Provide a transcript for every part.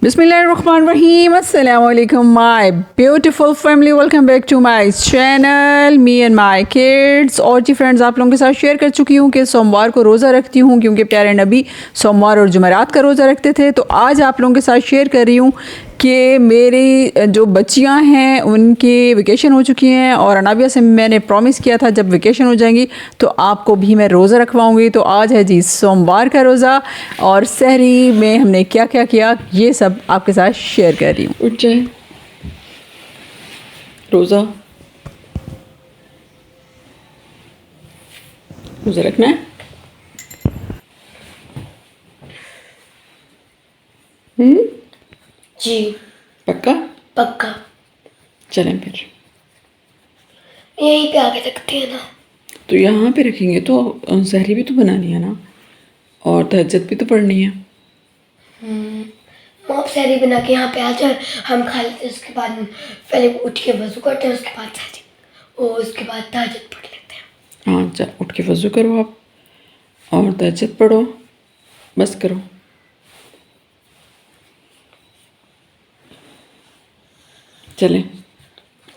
Bismillahirrahmanirrahim. Assalamu alaikum, my beautiful family. Welcome back to my channel. Me and my kids. और जी friends, आप लोगों के साथ share कर चुकी हूँ कि सोमवार को रोज़ा रखती हूँ क्योंकि प्यारे नबी सोमवार और जुमेरात का रोज़ा रखते थे। तो आज आप लोगों के साथ शेयर कर रही हूँ कि मेरी जो बच्चियां हैं उनकी वेकेशन हो चुकी हैं और अनाबिया से मैंने प्रॉमिस किया था जब वेकेशन हो जाएंगी तो आपको भी मैं रोज़ा रखवाऊंगी। तो आज है जी सोमवार का रोज़ा और सहरी में हमने क्या क्या किया ये सब आपके साथ शेयर कर रही हूँ। उठ जाए, रोज़ा रोज़ा रखना है। जी पक्का पक्का। चलें फिर। यहीं पे आके रखते हैं ना। तो यहाँ पे रखेंगे तो सहरी भी तो बनानी है ना और तहज्जुद भी तो पढ़नी है। आप सहरी बना के यहाँ पे आ जाए, हम खा लेते हैं। उसके बाद पहले उठ के वजू करते हैं, उसके बाद सहरी और उसके बाद तहज्जुद पढ़ लेते हैं। हाँ चल, उठ के वज़ू करो आप और तहज्जुद पढ़ो, बस करो। चलें।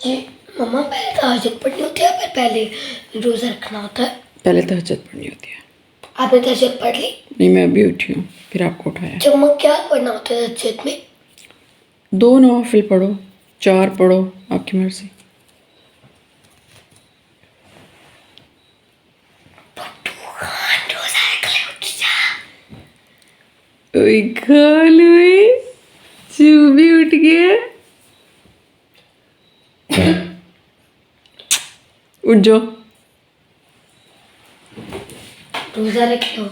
जी मम्मा, पहले तहज्जुद पढ़नी होती है फिर पहले रोज़ा रखना होता है? पहले तहज्जुद पढ़नी होती है। आपने तहज्जुद पढ़ ली? नहीं, मैं अभी उठी हूँ, फिर आपको उठाया। अच्छा मम्मा, क्या पढ़ना होता है तहज्जुद में? 2 नवाफिल पढ़ो, 4 पढ़ो, आपकी मर्जी। ओए खालू चूबी उठ गया। उठ जाओ। रोज़ा रख लो।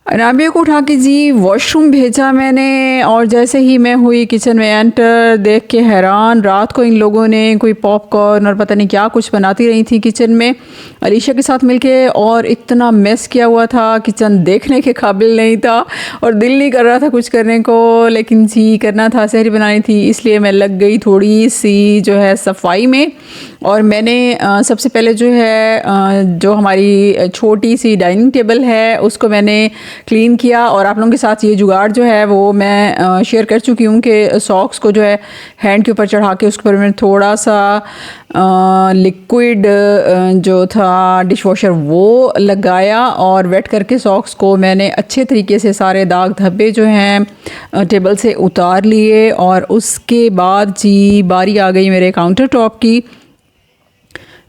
अनाबिया को उठा के जी वॉशरूम भेजा मैंने और जैसे ही मैं हुई किचन में एंटर, देख के हैरान, रात को इन लोगों ने कोई पॉपकॉर्न और पता नहीं क्या कुछ बनाती रही थी किचन में अलीशा के साथ मिलके और इतना मेस किया हुआ था, किचन देखने के काबिल नहीं था और दिल नहीं कर रहा था कुछ करने को, लेकिन जी करना था, सहरी बनानी थी, इसलिए मैं लग गई थोड़ी सी जो है सफाई में। और मैंने सबसे पहले जो है जो हमारी छोटी सी डाइनिंग टेबल है उसको मैंने क्लीन किया और आप लोगों के साथ ये जुगाड़ जो है वो मैं शेयर कर चुकी हूँ कि सॉक्स को जो है हैंड के ऊपर चढ़ा के उसके ऊपर मैंने थोड़ा सा लिक्विड जो था डिश वॉशर वो लगाया और वेट करके सॉक्स को मैंने अच्छे तरीके से सारे दाग धब्बे जो हैं टेबल से उतार लिए। और उसके बाद जी बारी आ गई मेरे काउंटर टॉप की।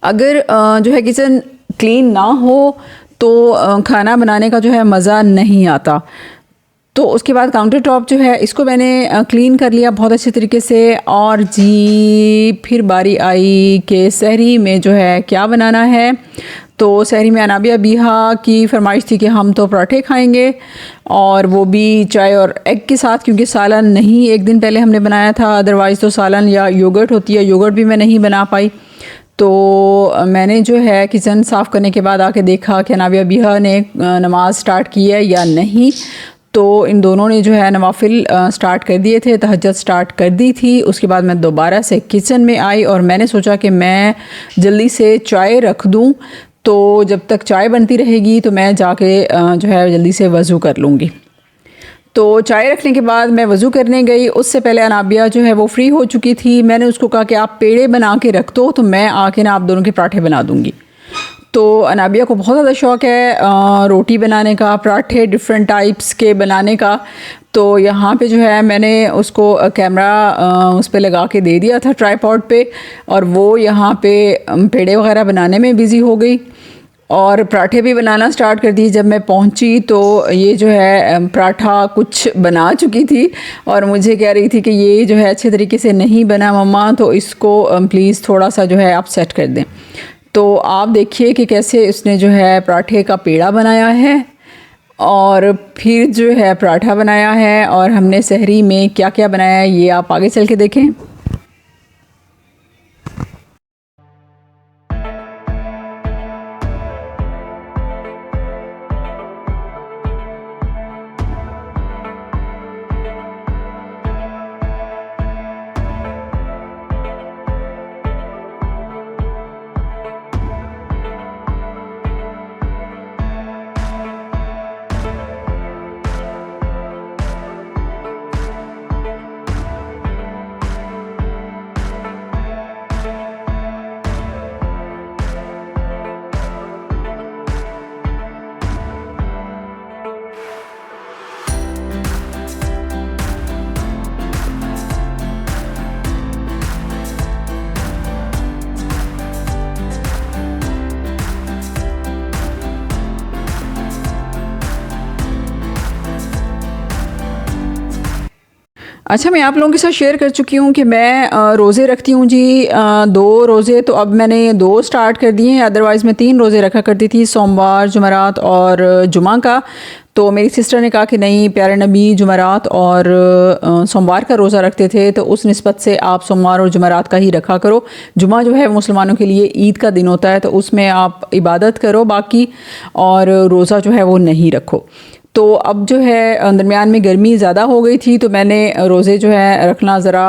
अगर जो है किचन क्लीन ना हो तो खाना बनाने का जो है मज़ा नहीं आता। तो उसके बाद काउंटर टॉप जो है इसको मैंने क्लीन कर लिया बहुत अच्छे तरीके से। और जी फिर बारी आई कि सहरी में जो है क्या बनाना है। तो सहरी में अनाबिया बीहा की फरमाइश थी कि हम तो पराठे खाएंगे और वो भी चाय और एग के साथ, क्योंकि सालन नहीं एक दिन पहले हमने बनाया था, अदरवाइज़ तो सालन या योगर्ट होती है, योगर्ट भी मैं नहीं बना पाई। तो मैंने जो है किचन साफ़ करने के बाद आके देखा कि अनाबिया बीहा ने नमाज़ स्टार्ट की है या नहीं। तो इन दोनों ने जो है नवाफिल स्टार्ट कर दिए थे, तहज्जुद स्टार्ट कर दी थी। उसके बाद मैं दोबारा से किचन में आई और मैंने सोचा कि मैं जल्दी से चाय रख दूं, तो जब तक चाय बनती रहेगी तो मैं जाके जो है जल्दी से वज़ू कर लूँगी। तो चाय रखने के बाद मैं वज़ू करने गई, उससे पहले अनाबिया जो है वो फ्री हो चुकी थी। मैंने उसको कहा कि आप पेड़े बना के रख दो तो मैं आके ना आप दोनों के पराठे बना दूँगी। तो अनाबिया को बहुत ज़्यादा शौक़ है रोटी बनाने का, पराठे डिफरेंट टाइप्स के बनाने का। तो यहाँ पे जो है मैंने उसको कैमरा उस पर लगा के दे दिया था ट्राईपॉड पे और वो यहाँ पे पेड़े वगैरह बनाने में बिज़ी हो गई और पराठे भी बनाना स्टार्ट कर दिए। जब मैं पहुंची तो ये जो है पराठा कुछ बना चुकी थी और मुझे कह रही थी कि ये जो है अच्छे तरीके से नहीं बना मम्मा, तो इसको प्लीज़ थोड़ा सा जो है आप सेट कर दें। तो आप देखिए कि कैसे उसने जो है पराठे का पेड़ा बनाया है और फिर जो है पराठा बनाया है और हमने सहरी में क्या क्या बनाया है ये आप आगे चल के देखें। अच्छा, मैं आप लोगों के साथ शेयर कर चुकी हूँ कि मैं रोज़े रखती हूँ जी, 2 रोज़े तो अब मैंने 2 स्टार्ट कर दिए हैं। अदरवाइज़ मैं 3 रोज़े रखा करती थी, सोमवार, जुमेरात और जुमा का। तो मेरी सिस्टर ने कहा कि नहीं, प्यारे नबी जुमेरात और सोमवार का रोज़ा रखते थे, तो उस निस्बत से आप सोमवार और जुमेरात का ही रखा करो। जुमा जो है मुसलमानों के लिए ईद का दिन होता है, तो उसमें आप इबादत करो बाकी, और रोज़ा जो है वो नहीं रखो। तो अब जो है दरमियान में गर्मी ज़्यादा हो गई थी, तो मैंने रोज़े जो है रखना ज़रा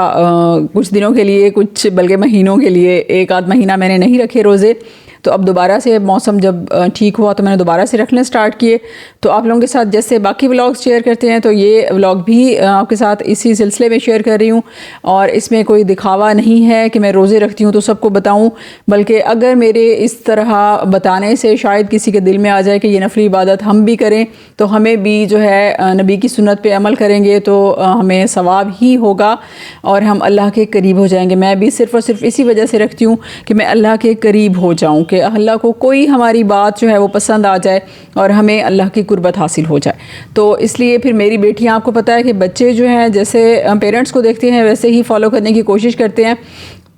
कुछ दिनों के लिए, कुछ बल्कि महीनों के लिए, 1 आध महीना मैंने नहीं रखे रोज़े। तो अब दोबारा से मौसम जब ठीक हुआ तो मैंने दोबारा से रखने स्टार्ट किए। तो आप लोगों के साथ जैसे बाकी व्लॉग्स शेयर करते हैं, तो ये व्लॉग भी आपके साथ इसी सिलसिले में शेयर कर रही हूँ। और इसमें कोई दिखावा नहीं है कि मैं रोज़े रखती हूँ तो सबको बताऊँ, बल्कि अगर मेरे इस तरह बताने से शायद किसी के दिल में आ जाए कि ये नफली इबादत हम भी करें, तो हमें भी जो है नबी की सुन्नत पे अमल करेंगे तो हमें सवाब ही होगा और हम अल्लाह के करीब हो जाएंगे। मैं भी सिर्फ़ और सिर्फ इसी वजह से रखती हूँ कि मैं अल्लाह के करीब हो जाऊँ, कि अल्लाह को कोई हमारी बात जो है वो पसंद आ जाए और हमें अल्लाह की कुर्बत हासिल हो जाए। तो इसलिए फिर मेरी बेटियाँ, आपको पता है कि बच्चे जो हैं जैसे पेरेंट्स को देखते हैं वैसे ही फॉलो करने की कोशिश करते हैं।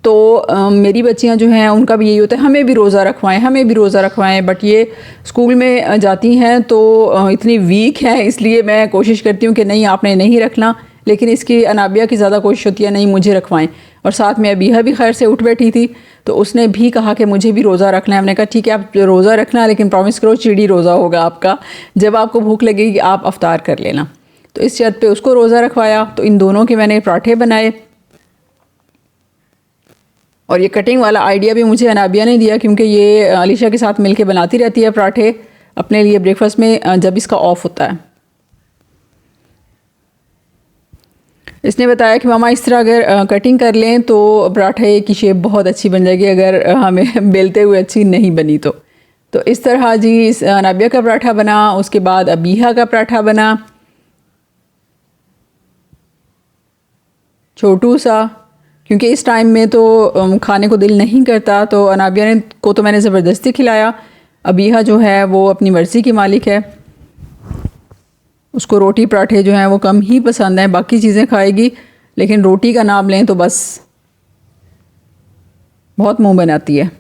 तो मेरी बच्चियां जो हैं उनका भी यही होता है, हमें भी रोज़ा रखवाएं, हमें भी रोज़ा रखवाएं। बट ये स्कूल में जाती हैं तो इतनी वीक हैं, इसलिए मैं कोशिश करती हूँ कि नहीं, आपने नहीं रखना। लेकिन इसकी अनाबिया की ज़्यादा कोशिश होती है, नहीं मुझे रखवाएं। और साथ में अबीहा भी खैर से उठ बैठी थी, तो उसने भी कहा कि मुझे भी रोज़ा रखना है। हमने कहा ठीक है, आप रोज़ा रखना, लेकिन प्रॉमिस करो चिड़ी रोज़ा होगा आपका, जब आपको भूख लगेगी आप अफ्तार कर लेना। तो इस शर्त पे उसको रोज़ा रखवाया। तो इन दोनों के मैंने पराठे बनाए, और ये कटिंग वाला आइडिया भी मुझे अनाबिया ने दिया, क्योंकि ये अलीशा के साथ मिलके बनाती रहती है पराठे अपने लिए ब्रेकफास्ट में जब इसका ऑफ होता है। इसने बताया कि मामा इस तरह अगर कटिंग कर लें तो पराठे की शेप बहुत अच्छी बन जाएगी, अगर हमें बेलते हुए अच्छी नहीं बनी तो इस तरह जी इस अनाबिया का पराठा बना। उसके बाद अबीहा का पराठा बना, छोटू सा, क्योंकि इस टाइम में तो खाने को दिल नहीं करता। तो अनाबिया को तो मैंने ज़बरदस्ती खिलाया। अबीहा जो है वो अपनी मर्ज़ी की मालिक है, उसको रोटी पराठे जो हैं वो कम ही पसंद हैं, बाकी चीज़ें खाएगी, लेकिन रोटी का नाम लें तो बस बहुत मुंह बनाती है।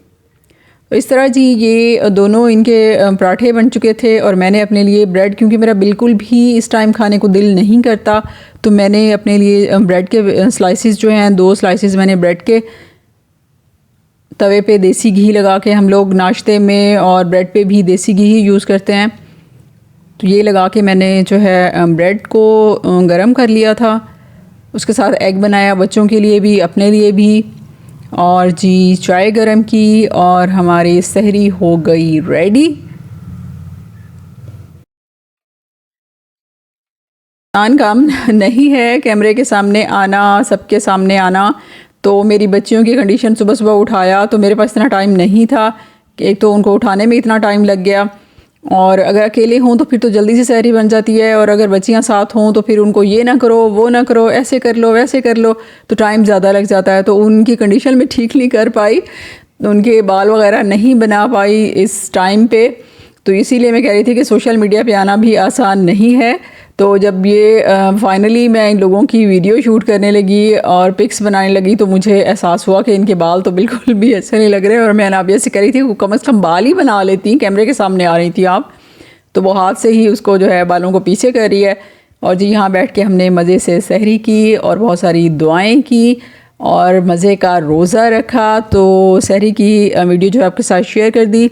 तो इस तरह जी ये दोनों इनके पराठे बन चुके थे। और मैंने अपने लिए ब्रेड, क्योंकि मेरा बिल्कुल भी इस टाइम खाने को दिल नहीं करता, तो मैंने अपने लिए ब्रेड के स्लाइसेस जो हैं 2 स्लाइसेस मैंने ब्रेड के तवे पे देसी घी लगा के, हम लोग नाश्ते में और ब्रेड पे भी देसी घी ही यूज़ करते हैं, तो ये लगा के मैंने जो है ब्रेड को गरम कर लिया था। उसके साथ एग बनाया बच्चों के लिए भी, अपने लिए भी, और जी चाय गरम की, और हमारी सहरी हो गई रेडी। आसान काम नहीं है कैमरे के सामने आना, सबके सामने आना। तो मेरी बच्चियों की कंडीशन, सुबह सुबह उठाया तो मेरे पास इतना टाइम नहीं था कि एक तो उनको उठाने में इतना टाइम लग गया, और अगर अकेले हों तो फिर तो जल्दी से सहरी बन जाती है, और अगर बच्चियां साथ हों तो फिर उनको ये ना करो वो ना करो, ऐसे कर लो वैसे कर लो, तो टाइम ज़्यादा लग जाता है। तो उनकी कंडीशन में ठीक नहीं कर पाई, तो उनके बाल वगैरह नहीं बना पाई इस टाइम पे। तो इसीलिए मैं कह रही थी कि सोशल मीडिया पे आना भी आसान नहीं है। तो जब ये फाइनली मैं इन लोगों की वीडियो शूट करने लगी और पिक्स बनाने लगी, तो मुझे एहसास हुआ कि इनके बाल तो बिल्कुल भी अच्छे नहीं लग रहे। और मैं अनाबिया से कह रही थी कम से कम बाल ही बना लेती, कैमरे के सामने आ रही थी आप, तो वो हाथ से ही उसको जो है बालों को पीछे कर रही है। और जी यहाँ बैठ के हमने मज़े से सहरी की और बहुत सारी दुआएं की और मज़े का रोज़ा रखा। तो सहरी की वीडियो जो आपके साथ शेयर कर दी,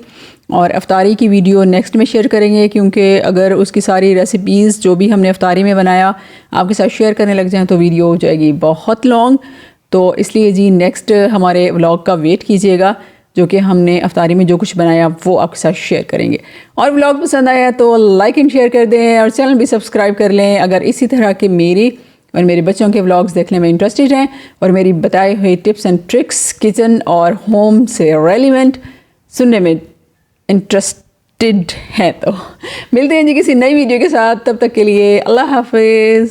और अफ्तारी की वीडियो नेक्स्ट में शेयर करेंगे, क्योंकि अगर उसकी सारी रेसिपीज़ जो भी हमने अफ्तारी में बनाया आपके साथ शेयर करने लग जाएं तो वीडियो हो जाएगी बहुत लॉन्ग। तो इसलिए जी नेक्स्ट हमारे व्लॉग का वेट कीजिएगा, जो कि हमने अफ्तारी में जो कुछ बनाया वो आपके साथ शेयर करेंगे। और व्लॉग पसंद आया तो लाइक एंड शेयर कर दें, और चैनल भी सब्सक्राइब कर लें अगर इसी तरह के मेरी और मेरे बच्चों के व्लॉग्स देखने में इंटरेस्टेड हैं, और मेरी बताए हुए टिप्स एंड ट्रिक्स किचन और होम से रेलिवेंट सुनने में इंटरेस्टेड है। तो मिलते हैं जी किसी नई वीडियो के साथ, तब तक के लिए अल्लाह हाफिज़।